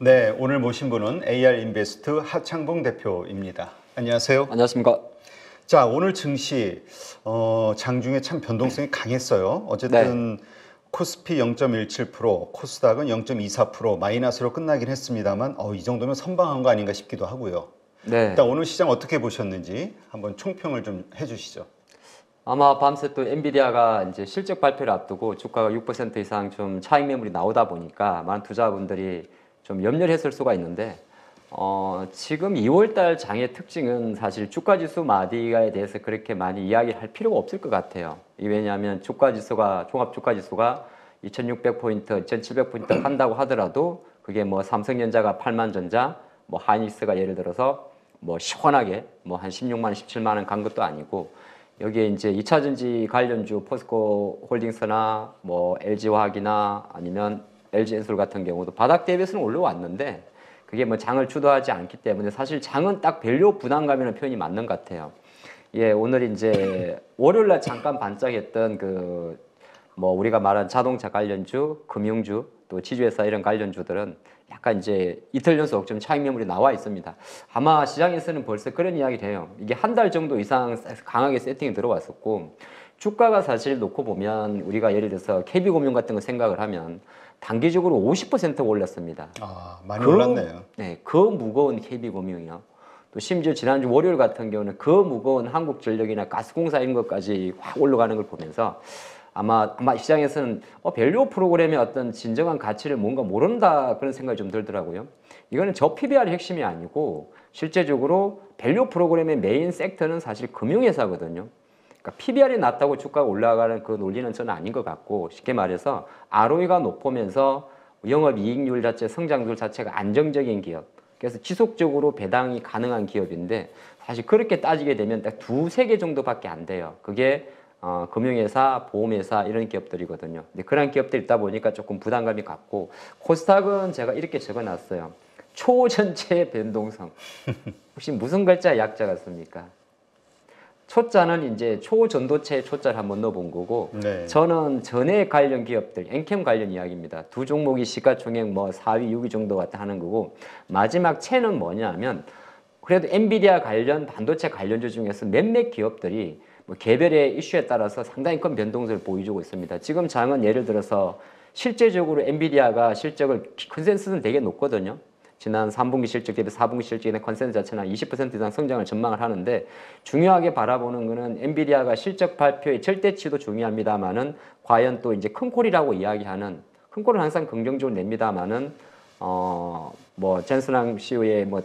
네, 오늘 모신 분은 AR인베스트 하창봉 대표입니다. 안녕하세요. 안녕하십니까. 자, 오늘 증시 장중에 참 변동성이 강했어요. 네. 어쨌든 코스피 0.17%, 코스닥은 0.24% 마이너스로 끝나긴 했습니다만 이 정도면 선방한 거 아닌가 싶기도 하고요. 네. 일단 오늘 시장 어떻게 보셨는지 한번 총평을 좀 해주시죠. 아마 밤새 또 엔비디아가 이제 실적 발표를 앞두고 주가가 6% 이상 좀 차익 매물이 나오다 보니까 많은 투자분들이 좀 염려를 했을 수가 있는데 지금 2월달 장의 특징은 사실 주가지수 마디에 대해서 그렇게 많이 이야기를 할 필요가 없을 것 같아요. 왜냐하면 주가지수가 종합주가지수가 2,600포인트, 2,700포인트 한다고 하더라도 그게 뭐 삼성전자가 8만전자, 뭐 하이닉스가 예를 들어서 뭐 시원하게 뭐 한 16만 원, 17만 원 간 것도 아니고 여기에 이제 2차전지 관련주 포스코 홀딩스나 뭐 LG화학이나 아니면 LG엔솔 같은 경우도 바닥 대비해서는 올라왔는데 그게 뭐 장을 주도하지 않기 때문에 사실 장은 딱 밸류 부담감이라는 표현이 맞는 것 같아요. 예, 오늘 이제 월요일날 잠깐 반짝했던 그 뭐 우리가 말한 자동차 관련주, 금융주, 또 지주회사 이런 관련주들은 약간 이제 이틀 연속 좀 차익 매물이 나와 있습니다. 아마 시장에서는 벌써 그런 이야기를 해요. 이게 한 달 정도 이상 강하게 세팅이 들어왔었고 주가가 사실 놓고 보면 우리가 예를 들어서 KB금융 같은 거 생각을 하면 단기적으로 50% 올랐습니다. 많이 올랐네요. 네, 그 무거운 KB금융이요. 또 심지어 지난주 월요일 같은 경우는 그 무거운 한국전력이나 가스공사 이런 것까지 확 올라가는 걸 보면서 아마 시장에서는 밸류 프로그램의 어떤 진정한 가치를 뭔가 모른다 그런 생각이 좀 들더라고요. 이거는 저 PBR이 핵심이 아니고 실제적으로 밸류 프로그램의 메인 섹터는 사실 금융회사거든요. 그러니까 PBR이 낮다고 주가가 올라가는 그 논리는 저는 아닌 것 같고 쉽게 말해서 ROE가 높으면서 영업이익률 자체, 성장률 자체가 안정적인 기업 그래서 지속적으로 배당이 가능한 기업인데 사실 그렇게 따지게 되면 딱 두세 개 정도밖에 안 돼요. 그게 금융회사, 보험회사 이런 기업들이거든요. 근데 그런 기업들이 있다 보니까 조금 부담감이 갖고 코스닥은 제가 이렇게 적어놨어요. 초전체 변동성. 혹시 무슨 글자 약자 같습니까? 초자는 이제 초전도체 초자를 한번 넣어본 거고 네. 저는 전해 관련 기업들, 엔캠 관련 이야기입니다. 두 종목이 시가총액 뭐 4위, 6위 정도 같다 하는 거고 마지막 채는 뭐냐면 그래도 엔비디아 관련 반도체 관련주 중에서 몇몇 기업들이 뭐 개별의 이슈에 따라서 상당히 큰 변동성을 보여주고 있습니다. 지금 장은 예를 들어서 실제적으로 엔비디아가 실적을 컨센서스는 되게 높거든요. 지난 3분기 실적 대비 4분기 실적의 컨센서스 자체는 20% 이상 성장을 전망을 하는데 중요하게 바라보는 거는 엔비디아가 실적 발표의 절대치도 중요합니다만은 과연 또 이제 큰 콜이라고 이야기하는 큰 콜은 항상 긍정적으로 냅니다만은 뭐 젠슨왕 CEO의 뭐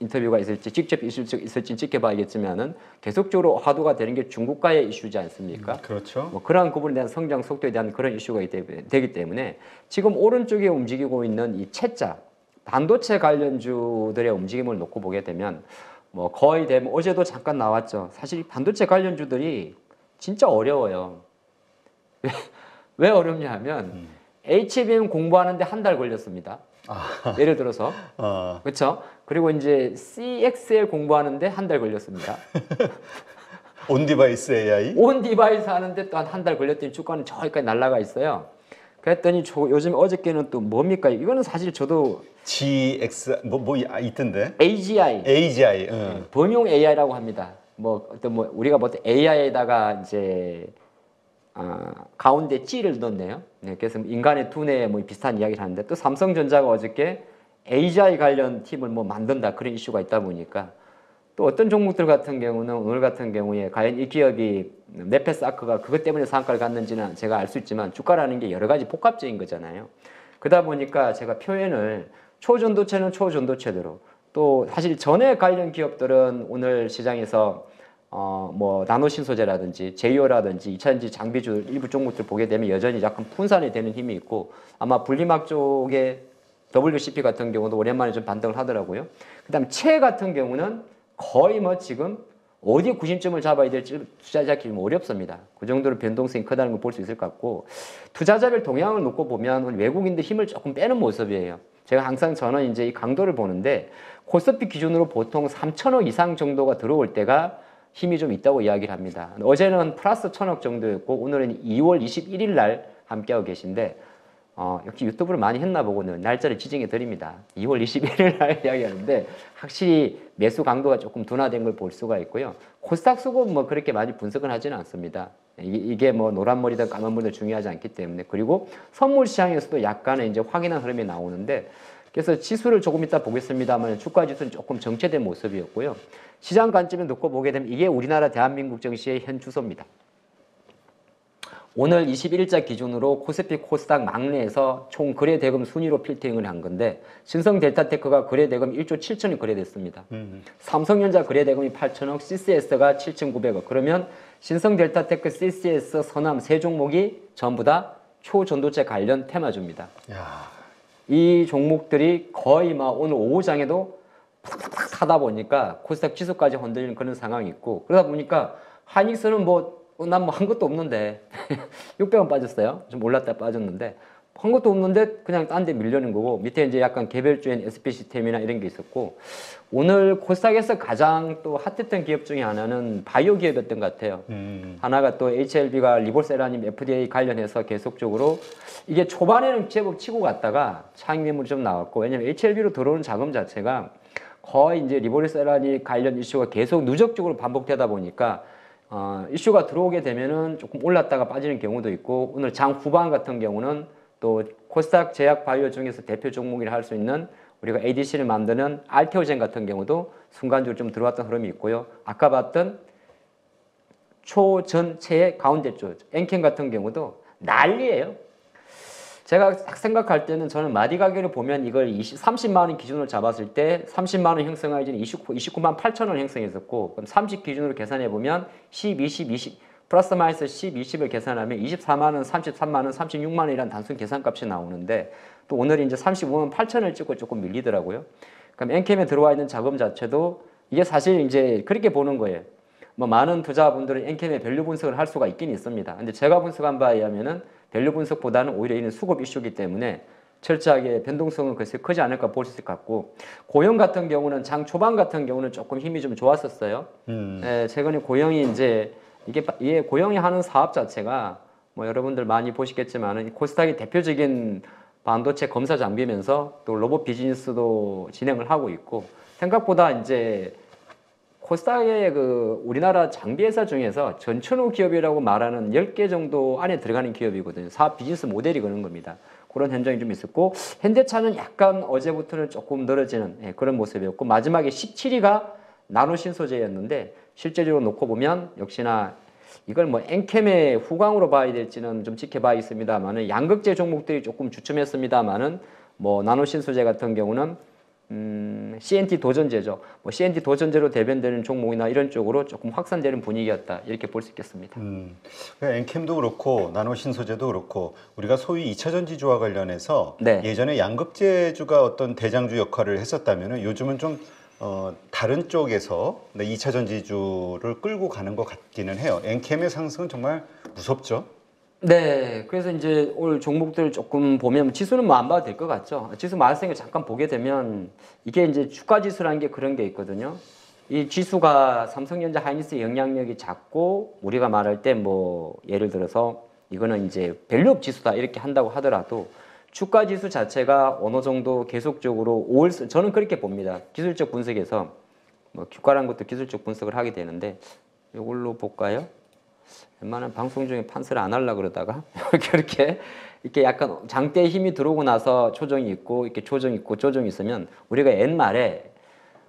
인터뷰가 있을지 직접 있을지 지켜봐야겠지만은 계속적으로 화두가 되는 게 중국과의 이슈지 않습니까? 그렇죠. 뭐 그러한 부분에 대한 성장 속도에 대한 그런 이슈가 되기 때문에 지금 오른쪽에 움직이고 있는 이 채자 반도체 관련주들의 움직임을 놓고 보게 되면 뭐 거의 되면 어제도 잠깐 나왔죠. 사실 반도체 관련주들이 진짜 어려워요. 왜 어렵냐 하면 HBM 공부하는데 한 달 걸렸습니다. 예를 들어서 그렇죠. 그리고 이제 CXL 공부하는데 한 달 걸렸습니다. 온 디바이스 AI? 온 디바이스 하는데 또 한 달 걸렸더니 주가는 저기까지 날아가 있어요. 그랬더니 요즘 어저께는 또 뭡니까? 이거는 사실 저도 GX 있던데? AGI, AGI. 범용 AI라고 합니다. 뭐 어떤 뭐 우리가 보통 AI에다가 이제 가운데 G를 넣었네요. 네, 그래서 인간의 두뇌 뭐 비슷한 이야기를 하는데 또 삼성전자가 어저께 AGI 관련 팀을 뭐 만든다 그런 이슈가 있다 보니까 또 어떤 종목들 같은 경우는 오늘 같은 경우에 과연 이 기업이 네페스 아크가 그것 때문에 상한가를 갔는지는 제가 알 수 있지만 주가라는 게 여러 가지 복합적인 거잖아요. 그러다 보니까 제가 표현을 초전도체는 초전도체대로 또 사실 전에 관련 기업들은 오늘 시장에서 뭐 나노신소재라든지 제이오라든지 2차전지 장비주 일부 종목들 보게 되면 여전히 약간 분산이 되는 힘이 있고 아마 분리막 쪽에 WCP 같은 경우도 오랜만에 좀 반등을 하더라고요. 그다음 채 같은 경우는 거의 뭐 지금 어디에 구심점을 잡아야 될지 투자 잡기 좀 어렵습니다. 그 정도로 변동성이 크다는 걸 볼 수 있을 것 같고 투자자별 동향을 놓고 보면 외국인들 힘을 조금 빼는 모습이에요. 제가 항상 저는 이제 이 강도를 보는데 코스피 기준으로 보통 3천억 이상 정도가 들어올 때가 힘이 좀 있다고 이야기를 합니다. 어제는 플러스 1,000억 정도였고 오늘은 2월 21일 날 함께하고 계신데 역시 유튜브를 많이 했나 보고는 날짜를 지정해 드립니다. 2월 21일 날 이야기하는데 확실히 매수 강도가 조금 둔화된 걸 볼 수가 있고요. 코스닥 수급은 뭐 그렇게 많이 분석은 하지는 않습니다. 이게 뭐 노란머리든 까만머리든 중요하지 않기 때문에. 그리고 선물 시장에서도 약간의 이제 확인한 흐름이 나오는데, 그래서 지수를 조금 이따 보겠습니다만 주가 지수는 조금 정체된 모습이었고요. 시장 관점에 놓고 보게 되면 이게 우리나라 대한민국 증시의 현 주소입니다. 오늘 21일자 기준으로 코스피 코스닥 막내에서 총 거래 대금 순위로 필터링을 한 건데, 신성 델타테크가 거래 대금 1조 7천이 거래됐습니다. 삼성전자 거래 대금이 8천억, CCS가 7,900억. 그러면 신성 델타테크, CCS, 서남 세 종목이 전부 다 초전도체 관련 테마주입니다. 야. 이 종목들이 거의 막 오늘 오후장에도 탁탁탁 하다 보니까 코스닥 지수까지 흔들리는 그런 상황이 있고, 그러다 보니까 하이닉스는 난 뭐 한 것도 없는데 600원 빠졌어요. 좀 올랐다 빠졌는데 한 것도 없는데 그냥 딴 데 밀려는 거고, 밑에 이제 약간 개별주엔 SP시스템이나 이런 게 있었고, 오늘 코스닥에서 가장 또 핫했던 기업 중에 하나는 바이오 기업이었던 것 같아요. 하나가 또 HLB가 리보세라님 FDA 관련해서 계속적으로 이게 초반에는 제법 치고 갔다가 차익 매물이 좀 나왔고, 왜냐면 HLB로 들어오는 자금 자체가 거의 이제 리보세라니 관련 이슈가 계속 누적적으로 반복되다 보니까 이슈가 들어오게 되면은 조금 올랐다가 빠지는 경우도 있고, 오늘 장 후반 같은 경우는 또 코스닥 제약 바이오 중에서 대표 종목이라 할 수 있는 우리가 ADC를 만드는 알테오젠 같은 경우도 순간적으로 좀 들어왔던 흐름이 있고요. 아까 봤던 초전체의 가운데 쪽 엔캠 같은 경우도 난리예요. 제가 딱 생각할 때는 저는 마디 가격을 보면 이걸 30만 원 기준으로 잡았을 때 30만 원 형성하기 전에 29만 8천 원 형성했었고, 그럼 30 기준으로 계산해 보면 10, 20 플러스 마이너스 10, 20을 계산하면 24만 원, 33만 원, 36만 원이라는 단순 계산값이 나오는데, 또 오늘 이제 35만 8천 원을 찍고 조금 밀리더라고요. 그럼 엔캠에 들어와 있는 자금 자체도 이게 사실 이제 그렇게 보는 거예요. 뭐 많은 투자분들은 엔캠의 밸류 분석을 할 수가 있긴 있습니다. 근데 제가 분석한 바에 의하면은 밸류 분석보다는 오히려 이는 수급 이슈이기 때문에 철저하게 변동성은 글쎄 크지 않을까 볼 수 있을 것 같고, 고용 같은 경우는 장 초반 같은 경우는 조금 힘이 좀 좋았었어요. 최근에 고용이 이제 이게 고용이 하는 사업 자체가 뭐 여러분들 많이 보시겠지만은 코스닥의 대표적인 반도체 검사 장비면서 또 로봇 비즈니스도 진행을 하고 있고, 생각보다 이제 코스닥의 그 우리나라 장비 회사 중에서 전천후 기업이라고 말하는 10개 정도 안에 들어가는 기업이거든요. 사업 비즈니스 모델이 그런 겁니다. 그런 현장이 좀 있었고, 현대차는 약간 어제부터는 조금 늘어지는 그런 모습이었고, 마지막에 17위가 나노신소재였는데 실제적으로 놓고 보면 역시나 이걸 뭐 엔캠의 후광으로 봐야 될지는 좀 지켜봐야겠습니다만은 양극재 종목들이 조금 주춤했습니다만은 뭐 나노신소재 같은 경우는 CNT 도전제죠. 뭐 CNT 도전제로 대변되는 종목이나 이런 쪽으로 조금 확산되는 분위기였다, 이렇게 볼 수 있겠습니다. 엔캠도 그렇고 나노신소재도 그렇고 우리가 소위 2차 전지주와 관련해서 네. 예전에 양극재주가 어떤 대장주 역할을 했었다면은 요즘은 좀 다른 쪽에서 2차 전지주를 끌고 가는 것 같기는 해요. 엔캠의 상승은 정말 무섭죠. 네, 그래서 이제 오늘 종목들 조금 보면 지수는 뭐 안 봐도 될 것 같죠. 지수 말씀을 잠깐 보게 되면 이게 이제 주가 지수라는 게 그런 게 있거든요. 이 지수가 삼성전자 하이닉스의 영향력이 작고, 우리가 말할 때 뭐 예를 들어서 이거는 이제 밸류업 지수다 이렇게 한다고 하더라도 주가 지수 자체가 어느 정도 계속적으로 저는 그렇게 봅니다. 기술적 분석에서 뭐 주가라는 것도 기술적 분석을 하게 되는데, 이걸로 볼까요? 웬만한 방송 중에 판세를 안 하려고 그러다가 이렇게 약간 장대에 힘이 들어오고 나서 조정이 있고, 이렇게 조정이 있고 조정이 있으면 우리가 옛말에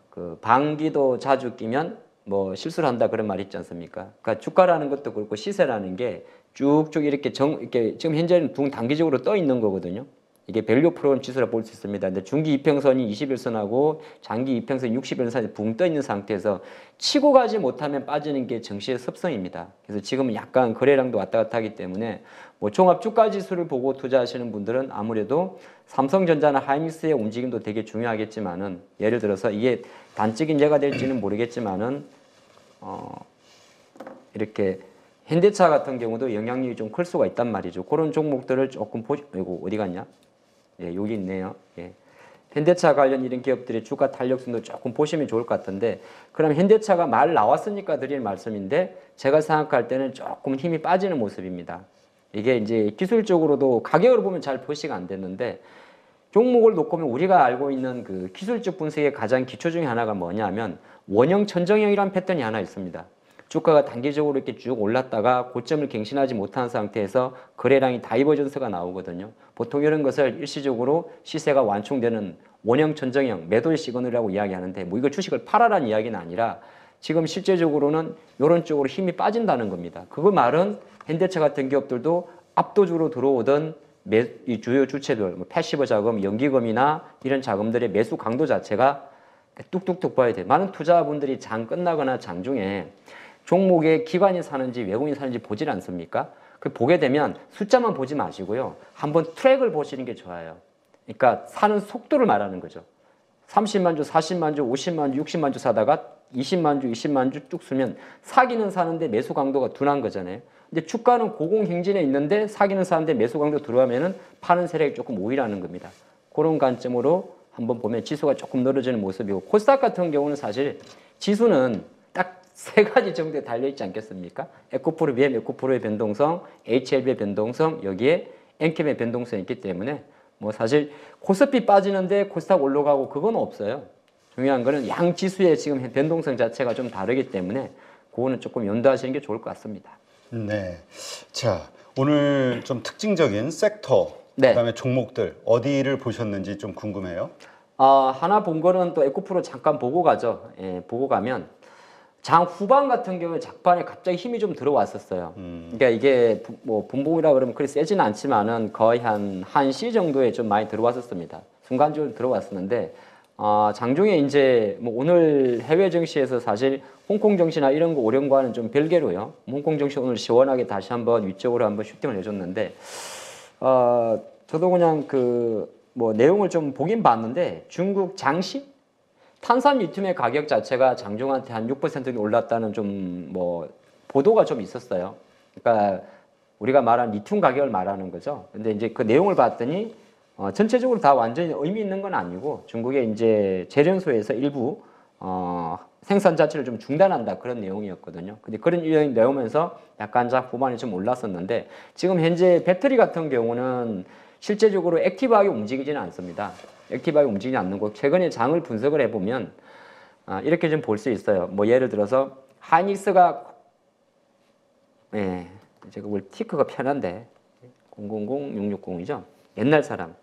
그 방귀도 자주 끼면 뭐 실수를 한다 그런 말이 있지 않습니까? 그러니까 주가라는 것도 그렇고 시세라는 게 쭉쭉 이렇게 지금 현재는 단기적으로 떠 있는 거거든요. 이게 밸류 프로그램 지수라 볼 수 있습니다. 근데 중기 이평선이 21선하고 장기 이평선이 60일선이 붕 떠 있는 상태에서 치고 가지 못하면 빠지는 게 증시의 습성입니다. 그래서 지금은 약간 거래량도 왔다 갔다 하기 때문에 뭐 종합 주가 지수를 보고 투자하시는 분들은 아무래도 삼성전자나 하이닉스의 움직임도 되게 중요하겠지만은, 예를 들어서 이게 단적인 예가 될지는 모르겠지만은 이렇게 현대차 같은 경우도 영향력이 좀 클 수가 있단 말이죠. 그런 종목들을 조금 이거 어디 갔냐? 예, 여기 있네요. 예. 현대차 관련 이런 기업들의 주가 탄력성도 조금 보시면 좋을 것 같은데, 그럼 현대차가 말 나왔으니까 드릴 말씀인데 제가 생각할 때는 조금 힘이 빠지는 모습입니다. 이게 이제 기술적으로도 가격으로 보면 잘 표시가 안 됐는데 종목을 놓고 보면 우리가 알고 있는 그 기술적 분석의 가장 기초 중에 하나가 뭐냐면 원형 천정형이라는 패턴이 하나 있습니다. 주가가 단기적으로 이렇게 쭉 올랐다가 고점을 갱신하지 못한 상태에서 거래량이 다이버전스가 나오거든요. 보통 이런 것을 일시적으로 시세가 완충되는 원형 천정형 매도의 시그널이라고 이야기하는데 뭐 이거 주식을 팔아라는 이야기는 아니라 지금 실제적으로는 이런 쪽으로 힘이 빠진다는 겁니다. 그 말은 현대차 같은 기업들도 압도적으로 들어오던 이 주요 주체들, 뭐 패시브 자금, 연기금이나 이런 자금들의 매수 강도 자체가 뚝뚝뚝 봐야 돼. 많은 투자분들이 장 끝나거나 장중에 종목에 기관이 사는지 외국인이 사는지 보질 않습니까? 그 보게 되면 숫자만 보지 마시고요. 한번 트랙을 보시는 게 좋아요. 그러니까 사는 속도를 말하는 거죠. 30만 주, 40만 주, 50만 주, 60만 주 사다가 20만 주, 20만 주 쭉 쓰면 사기는 사는데 매수 강도가 둔한 거잖아요. 근데 주가는 고공행진에 있는데 사기는 사는데 매수 강도 들어가면은 파는 세력이 조금 오히려는 겁니다. 그런 관점으로 한번 보면 지수가 조금 늘어지는 모습이고 코스닥 같은 경우는 사실 지수는 딱 세 가지 정도에 달려있지 않겠습니까? 에코프로 BM, 에코프로의 변동성, HLB의 변동성, 여기에 엔캠의 변동성이 있기 때문에 뭐 사실 코스피 빠지는데 코스닥 올라가고 그건 없어요. 중요한 거는 양 지수의 지금 변동성 자체가 좀 다르기 때문에 그거는 조금 연도하시는 게 좋을 것 같습니다. 네. 자, 오늘 좀 특징적인 섹터, 네. 그다음에 종목들 어디를 보셨는지 좀 궁금해요. 하나 본 거는 또 에코프로 잠깐 보고 가죠. 예, 보고 가면 장 후반 같은 경우에 작반에 갑자기 힘이 좀 들어왔었어요. 그러니까 이게 뭐 분봉이라 그러면 그리 세지는 않지만은 거의 한 1시 정도에 좀 많이 들어왔었습니다. 순간적으로 들어왔었는데 장중에 이제 뭐 오늘 해외 증시에서 사실 홍콩 증시나 이런 거 오른 거와는 좀 별개로요. 홍콩 증시 오늘 시원하게 다시 한번 위쪽으로 한번 슈팅을 해줬는데 저도 그냥 그 뭐 내용을 좀 보긴 봤는데 중국 장시 탄산 리튬의 가격 자체가 장중한테 한 6% 올랐다는 좀 뭐 보도가 좀 있었어요. 그러니까 우리가 말한 리튬 가격을 말하는 거죠. 근데 이제 그 내용을 봤더니 전체적으로 다 완전히 의미 있는 건 아니고 중국의 이제 재련소에서 일부 생산 자체를 좀 중단한다 그런 내용이었거든요. 근데 그런 내용이 나오면서 약간 후반에 좀 올랐었는데 지금 현재 배터리 같은 경우는 실제적으로 액티브하게 움직이지는 않습니다. 액티브하게 움직이지 않는 거 최근에 장을 분석을 해보면 이렇게 좀 볼 수 있어요. 뭐 예를 들어서 하이닉스가 제가 뭘 티크가 편한데 000660이죠. 옛날 사람.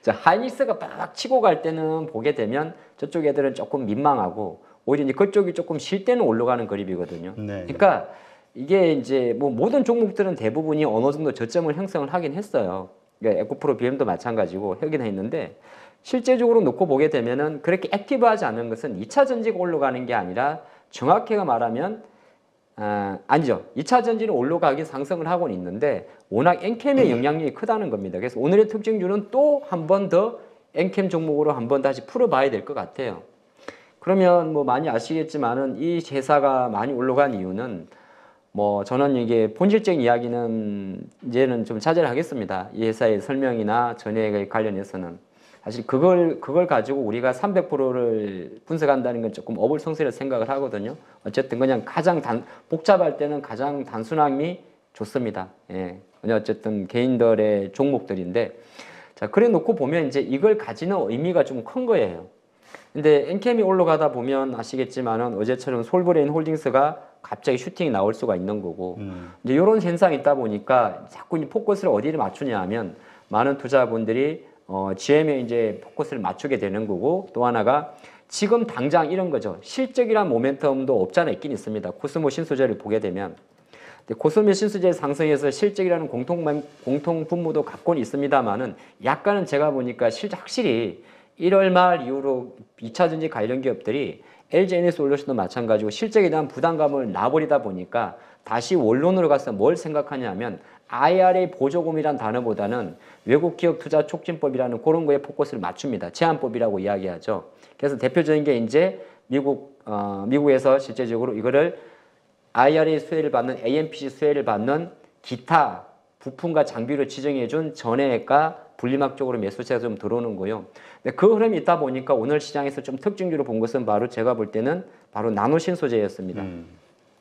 자, 하이닉스가 막 치고 갈 때는 보게 되면 저쪽 애들은 조금 민망하고 오히려 이제 그쪽이 조금 쉴 때는 올라가는 그림이거든요. 네. 그러니까 이게 이제 뭐 모든 종목들은 대부분이 어느 정도 저점을 형성을 하긴 했어요. 그러니까 에코프로 BM도 마찬가지고 하긴 했는데 실제적으로 놓고 보게 되면은 그렇게 액티브하지 않은 것은 2차 전지가 올라가는 게 아니라 정확하게 말하면 아니죠. 2차 전지는 올라가긴 상승을 하고는 있는데 워낙 엔캠의 영향력이 크다는 겁니다. 그래서 오늘의 특징주는 또 한 번 더 엔캠 종목으로 한 번 다시 풀어봐야 될 것 같아요. 그러면 뭐 많이 아시겠지만은 이 회사가 많이 올라간 이유는 뭐 저는 이게 본질적인 이야기는 이제는 좀 자제를 하겠습니다. 이 회사의 설명이나 전액에 관련해서는 사실 그걸 가지고 우리가 300%를 분석한다는 건 조금 어불성설이라 생각을 하거든요. 어쨌든 그냥 가장 복잡할 때는 가장 단순함이 좋습니다. 예. 어쨌든 개인들의 종목들인데 자 그래 놓고 보면 이제 이걸 가지는 의미가 좀 큰 거예요. 근데 엔캠이 올라가다 보면 아시겠지만은 어제처럼 솔브레인 홀딩스가 갑자기 슈팅이 나올 수가 있는 거고 이제 이런 현상이 있다 보니까 자꾸 이 포커스를 어디를 맞추냐 하면 많은 투자분들이 GM에 이제 포커스를 맞추게 되는 거고 또 하나가 지금 당장 이런 거죠. 실적이란 모멘텀도 없잖아 있긴 있습니다. 코스모 신소재를 보게 되면 코스모 신소재 상승해서 실적이라는 공통 분모도 갖고는 있습니다만은 약간은 제가 보니까 확실히 1월 말 이후로 2차 전지 관련 기업들이 LG 에너지솔루션도 마찬가지고 실적에 대한 부담감을 놔버리다 보니까 다시 원론으로 가서 뭘 생각하냐면 IRA 보조금이란 단어보다는 외국 기업 투자 촉진법이라는 그런 거에 포커스를 맞춥니다. 제한법이라고 이야기하죠. 그래서 대표적인 게 이제 미국에서 실제적으로 이거를 IRA 수혜를 받는 AMPC 수혜를 받는 기타 부품과 장비를 지정해준 전해액과 분리막적으로 매수세가 좀 들어오는 거요. 근데 그 흐름이 있다 보니까 오늘 시장에서 좀 특징주로 본 것은 바로 제가 볼 때는 바로 나노신소재였습니다.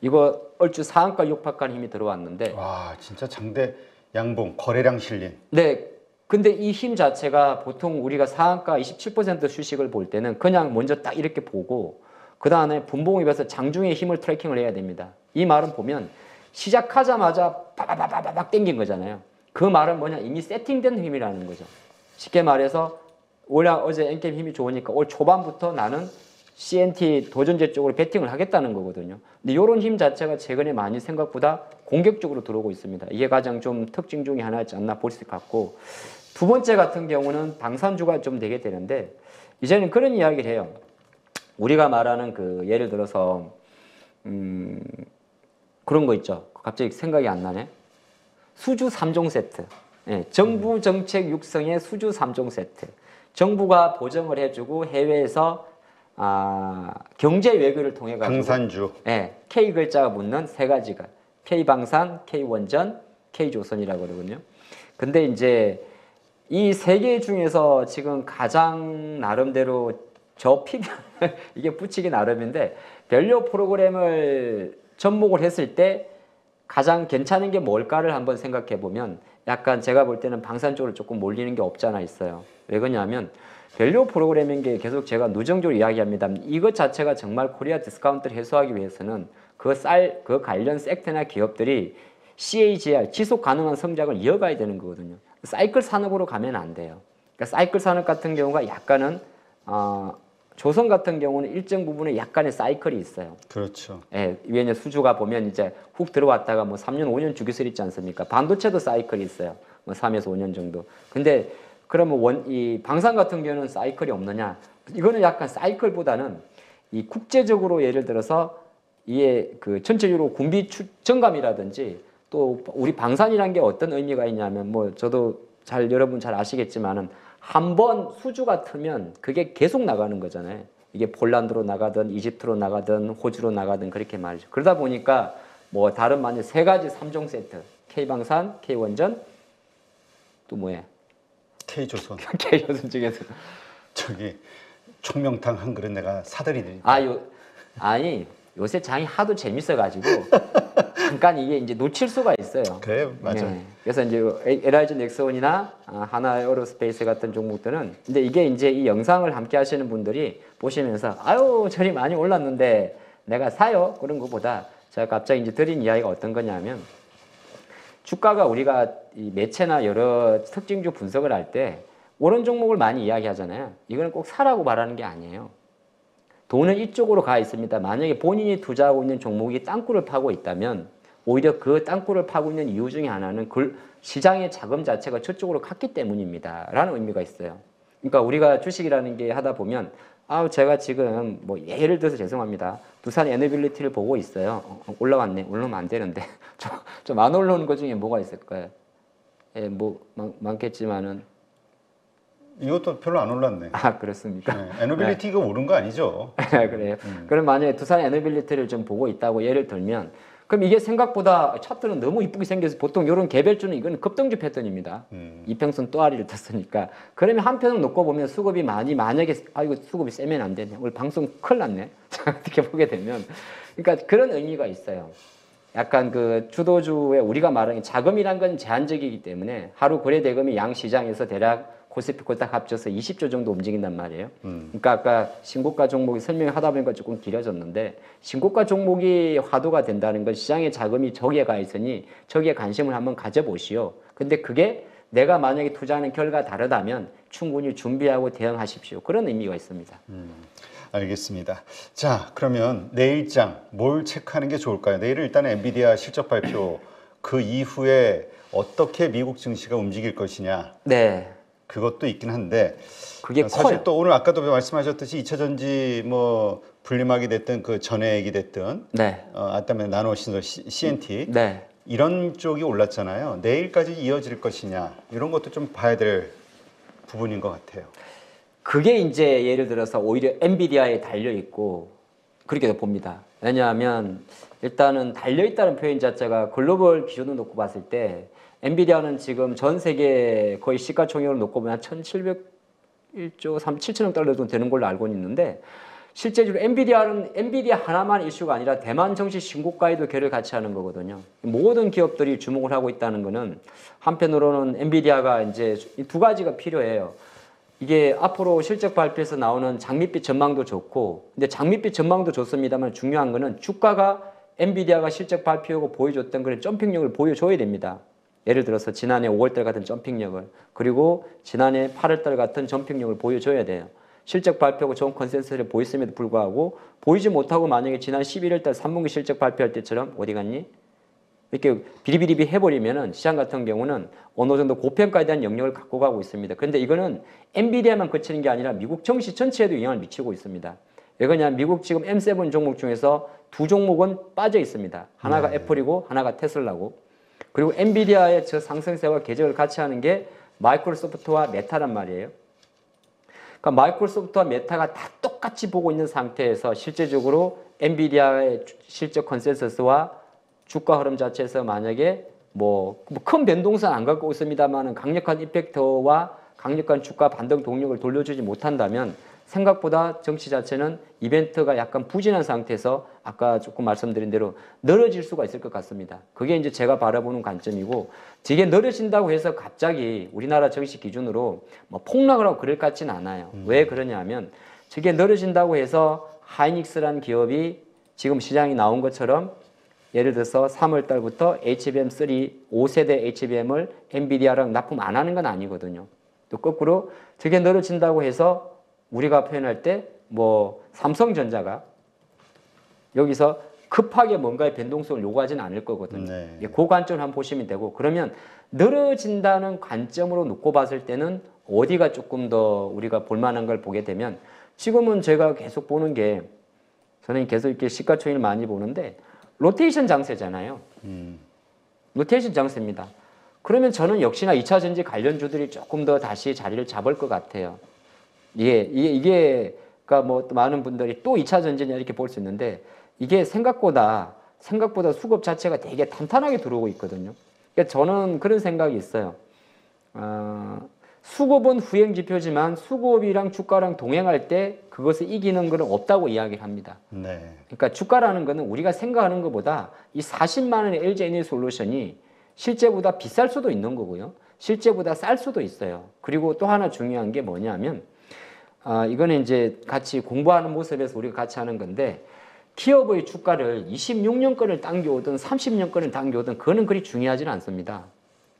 이거 얼추 상한가 6파간 힘이 들어왔는데 와 진짜 장대 양봉, 거래량 실린. 네. 근데 이 힘 자체가 보통 우리가 상한가 27% 주식을 볼 때는 그냥 먼저 딱 이렇게 보고 그 다음에 분봉에 비해서 장중의 힘을 트래킹을 해야 됩니다. 이 말은 보면 시작하자마자 빠바바바박 땡긴 거잖아요. 그 말은 뭐냐? 이미 세팅된 힘이라는 거죠. 쉽게 말해서 어제 엔캠 힘이 좋으니까 올 초반부터 나는 CNT 도전제 쪽으로 베팅을 하겠다는 거거든요. 근데 이런 힘 자체가 최근에 많이 생각보다 공격적으로 들어오고 있습니다. 이게 가장 좀 특징 중에 하나였지 않나 볼 수 같고, 두 번째 같은 경우는 방산주가 좀 되게 되는데, 이제는 그런 이야기를 해요. 우리가 말하는 그 예를 들어서 그런 거 있죠. 갑자기 생각이 안 나네. 수주 3종 세트. 예, 정부 정책 육성의 수주 3종 세트. 정부가 보정을 해주고 해외에서 경제 외교를 통해 가지고 방산주. 예, K 글자가 붙는 세 가지가 K방산, K원전, K조선이라고 그러거든요. 근데 이제 이 세 개 중에서 지금 가장 나름대로 저 피변을 이게 붙이기 나름인데 밸류 프로그램을 접목을 했을 때 가장 괜찮은 게 뭘까를 한번 생각해 보면 약간 제가 볼 때는 방산 쪽으로 조금 몰리는 게 없지 않아 있어요. 왜 그러냐면 밸류 프로그래밍 게 계속 제가 누정적으로 이야기합니다. 이것 자체가 정말 코리아 디스카운트를 해소하기 위해서는 그 관련 섹터나 기업들이 CAGR, 지속 가능한 성장을 이어가야 되는 거거든요. 사이클 산업으로 가면 안 돼요. 그러니까 사이클 산업 같은 경우가 약간은 조선 같은 경우는 일정 부분에 약간의 사이클이 있어요. 그렇죠. 예, 위에 수주가 보면 이제 훅 들어왔다가 뭐 3년, 5년 주기설 있지 않습니까? 반도체도 사이클이 있어요. 뭐 3에서 5년 정도. 근데 그러면 이 방산 같은 경우는 사이클이 없느냐? 이거는 약간 사이클보다는 이 국제적으로 예를 들어서 이에 그 전체적으로 군비 증감이라든지 또 우리 방산이란 게 어떤 의미가 있냐면 뭐 저도 여러분 잘 아시겠지만은 한 번 수주가 트면 그게 계속 나가는 거잖아요. 이게 폴란드로 나가든 이집트로 나가든 호주로 나가든 그렇게 말이죠. 그러다 보니까 뭐 다른 만약 세 가지 3종 세트 K방산, K원전 또 뭐예요? K조선. K조선 중에서 저기 총명탕 한 그릇 내가 사드리니. 아니 요새 장이 하도 재밌어가지고 잠깐 이게 이제 놓칠 수가 있어요. 그래 맞아. 네. 그래서 이제 LIG 넥스원이나 하나 에어로스페이스 같은 종목들은 근데 이게 이제 이 영상을 함께 하시는 분들이 보시면서 아유 저리 많이 올랐는데 내가 사요 그런 것보다 제가 갑자기 이제 드린 이야기가 어떤 거냐면 주가가 우리가 이 매체나 여러 특징주 분석을 할 때 오른 종목을 많이 이야기하잖아요. 이거는 꼭 사라고 말하는 게 아니에요. 돈은 이쪽으로 가 있습니다. 만약에 본인이 투자하고 있는 종목이 땅굴을 파고 있다면 오히려 그 땅굴을 파고 있는 이유 중에 하나는 시장의 자금 자체가 저쪽으로 갔기 때문입니다. 라는 의미가 있어요. 그러니까 우리가 주식이라는 게 하다 보면 제가 지금 뭐 예를 들어서 죄송합니다. 두산 에너빌리티를 보고 있어요. 올라왔네. 올라오면 안 되는데. 좀 안 올라오는 것 중에 뭐가 있을까요? 예, 뭐 많겠지만은 이것도 별로 안 올랐네. 그렇습니까? 네, 에너빌리티가 오른 거 아니죠? 그래요. 그럼 만약에 두산 에너빌리티를 좀 보고 있다고 예를 들면 그럼 이게 생각보다 차트는 너무 이쁘게 생겨서 보통 이런 개별주는 이건 급등주 패턴입니다. 이평선 또아리를 탔으니까. 그러면 한편으로 놓고 보면 수급이 만약에 이거 수급이 세면 안 되네. 오늘 방송 큰일 났네. 이렇게 보게 되면 그러니까 그런 의미가 있어요. 약간 그 주도주의 우리가 말하는 자금이란 건 제한적이기 때문에 하루 거래 대금이 양 시장에서 대략 코스피 코스닥 합쳐서 20조 정도 움직인단 말이에요. 그러니까 아까 신고가 종목이 설명하다 보니까 조금 길어졌는데 신고가 종목이 화두가 된다는 건 시장의 자금이 저기에 가 있으니 저기에 관심을 한번 가져보시오. 근데 그게 내가 만약에 투자하는 결과가 다르다면 충분히 준비하고 대응하십시오. 그런 의미가 있습니다. 알겠습니다. 자, 그러면 내일장 뭘 체크하는 게 좋을까요? 내일은 일단 엔비디아 실적 발표 그 이후에 어떻게 미국 증시가 움직일 것이냐. 네. 그것도 있긴 한데 그게 사실 커요. 또 오늘 아까도 말씀하셨듯이 2차 전지 뭐 분리막이 됐든 그 전해액이 됐든 네. 아까면 나노신소 CNT 네. 이런 쪽이 올랐잖아요. 내일까지 이어질 것이냐 이런 것도 좀 봐야 될 부분인 것 같아요. 그게 이제 예를 들어서 오히려 엔비디아에 달려 있고 그렇게 봅니다. 왜냐하면 일단은 달려 있다는 표현 자체가 글로벌 기준으로 놓고 봤을 때 엔비디아는 지금 전 세계 거의 시가총액을 놓고 보면 1,701조 7천억 달러 정도 되는 걸로 알고 있는데 실제적으로 엔비디아 하나만 이슈가 아니라 대만 정시 신고가에도 결을 같이 하는 거거든요. 모든 기업들이 주목을 하고 있다는 거는 한편으로는 엔비디아가 이제 두 가지가 필요해요. 이게 앞으로 실적 발표에서 나오는 장밋빛 전망도 좋고, 근데 장밋빛 전망도 좋습니다만 중요한 거는 주가가 엔비디아가 실적 발표하고 보여줬던 그런 점핑력을 보여줘야 됩니다. 예를 들어서 지난해 5월달 같은 점핑력을, 그리고 지난해 8월달 같은 점핑력을 보여줘야 돼요. 실적 발표하고 좋은 컨센서스를 보였음에도 불구하고 보이지 못하고 만약에 지난 11월달 3분기 실적 발표할 때처럼 어디 갔니? 이렇게 비리비리비 해버리면은 시장 같은 경우는 어느 정도 고평가에 대한 영역을 갖고 가고 있습니다. 그런데 이거는 엔비디아만 그치는 게 아니라 미국 증시 전체에도 영향을 미치고 있습니다. 왜 그러냐? 미국 지금 M7 종목 중에서 두 종목은 빠져 있습니다. 하나가 애플이고 하나가 테슬라고. 그리고 엔비디아의 저 상승세와 궤적을 같이 하는 게 마이크로소프트와 메타란 말이에요. 그러니까 마이크로소프트와 메타가 다 똑같이 보고 있는 상태에서 실제적으로 엔비디아의 실적 컨센서스와 주가 흐름 자체에서 만약에 뭐 큰 변동선 안 갖고 있습니다만은 강력한 이펙터와 강력한 주가 반등 동력을 돌려주지 못한다면 생각보다 정치 자체는 이벤트가 약간 부진한 상태에서 아까 조금 말씀드린 대로 늘어질 수가 있을 것 같습니다. 그게 이제 제가 바라보는 관점이고, 되게 늘어진다고 해서 갑자기 우리나라 정시 기준으로 뭐 폭락을 하고 그럴 것 같지는 않아요. 왜 그러냐면 저게 늘어진다고 해서 하이닉스라는 기업이 지금 시장이 나온 것처럼 예를 들어서 3월 달부터 HBM3 5세대 HBM을 엔비디아랑 납품 안 하는 건 아니거든요. 또 거꾸로 저게 늘어진다고 해서 우리가 표현할 때 뭐 삼성전자가 여기서 급하게 뭔가의 변동성을 요구하지는 않을 거거든요. 네. 그 관점을 한번 보시면 되고, 그러면 늘어진다는 관점으로 놓고 봤을 때는 어디가 조금 더 우리가 볼만한 걸 보게 되면, 지금은 제가 계속 보는 게, 저는 계속 이렇게 시가총액을 많이 보는데 로테이션 장세잖아요. 로테이션 장세입니다. 그러면 저는 역시나 2차 전지 관련주들이 조금 더 다시 자리를 잡을 것 같아요. 이게 그러니까 뭐 많은 분들이 또 2차 전지냐 이렇게 볼 수 있는데, 이게 생각보다 수급 자체가 되게 탄탄하게 들어오고 있거든요. 그러니까 저는 그런 생각이 있어요. 수급은 후행 지표지만 수급이랑 주가랑 동행할 때 그것을 이기는 것은 없다고 이야기를 합니다. 네. 그러니까 주가라는 것은 우리가 생각하는 것보다 이 40만 원의 LG에너지솔루션이 실제보다 비쌀 수도 있는 거고요. 실제보다 쌀 수도 있어요. 그리고 또 하나 중요한 게 뭐냐면, 이거는 이제 같이 공부하는 모습에서 우리가 같이 하는 건데, 기업의 주가를 26년권을 당겨오든 30년권을 당겨오든 그거는 그리 중요하지는 않습니다.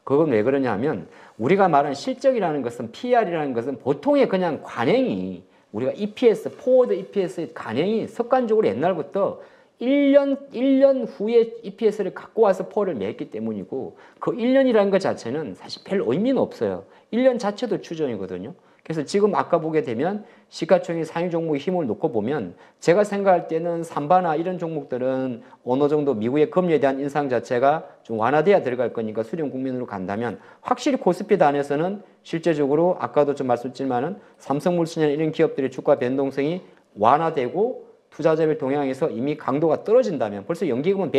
그건 왜 그러냐 하면, 우리가 말하는 실적이라는 것은 PR이라는 것은 보통의 그냥 관행이, 우리가 EPS, 포워드 EPS의 관행이 습관적으로 옛날부터 1년 후에 EPS를 갖고 와서 포를 냈기 때문이고, 그 1년이라는 것 자체는 사실 별 의미는 없어요. 1년 자체도 추정이거든요. 그래서 지금 아까 보게 되면 시가총액 상위 종목의 힘을 놓고 보면, 제가 생각할 때는 삼바나 이런 종목들은 어느 정도 미국의 금리에 대한 인상 자체가 좀 완화돼야 들어갈 거니까 수렴 국면으로 간다면, 확실히 코스피 단에서는 실제적으로 아까도 좀 말씀드렸지만은 삼성물산이나 이런 기업들의 주가 변동성이 완화되고 투자자별 동향에서 이미 강도가 떨어진다면, 벌써 연기금은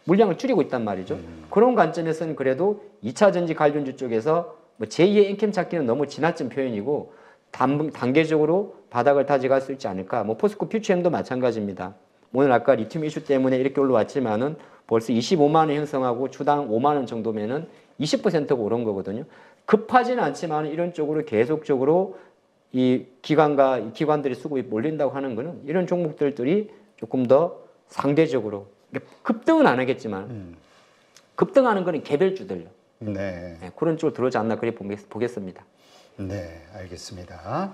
물량을 줄이고 있단 말이죠. 그런 관점에서는 그래도 2차 전지 관련주 쪽에서 뭐 제2의 엔캠 찾기는 너무 지나친 표현이고, 단계적으로 바닥을 다져갈 수 있지 않을까. 뭐 포스코 퓨처엠도 마찬가지입니다. 오늘 아까 리튬 이슈 때문에 이렇게 올라왔지만은 벌써 25만 원 형성하고 주당 5만 원 정도면은 20%가 오른 거거든요. 급하지는 않지만 이런 쪽으로 계속적으로 이 기관들이 수급이 몰린다고 하는 거는 이런 종목들이 조금 더 상대적으로 급등은 안 하겠지만 급등하는 거는 개별주들요. 네. 그런 쪽으로 들어오지 않나 그렇게 보겠습니다. 네, 알겠습니다.